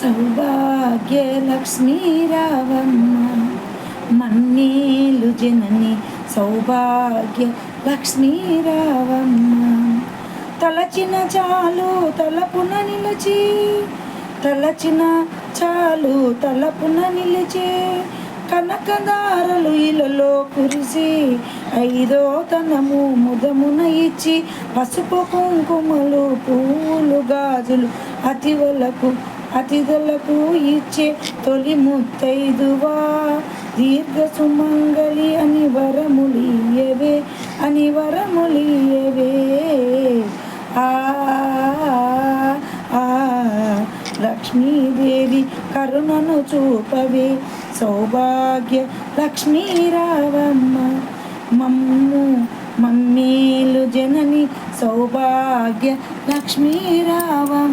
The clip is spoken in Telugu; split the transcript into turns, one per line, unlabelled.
సౌభాగ్య లక్ష్మీ రావమ్మ మన్నేలు జనని సౌభాగ్య లక్ష్మీ రావమ్మ. తలచిన చాలు తలపున నిలిచి, తలచిన చాలు తలపున నిలిచే కనకదారలు ఇలలో కురిసి, ఐదో తనము ముదమున ఇచ్చి పసుపు కుంకుమలు పూలు గాజులు అతిథులకు ఇచ్చే తొలి ముత్తైదువా. దీర్ఘ సుమంగళి అని వరములియవే ఆ లక్ష్మీదేవి కరుణను చూపవే సౌభాగ్య లక్ష్మీ రావమ్మ. మమ్మేలు జనని సౌభాగ్య లక్ష్మీ రావమ్మ.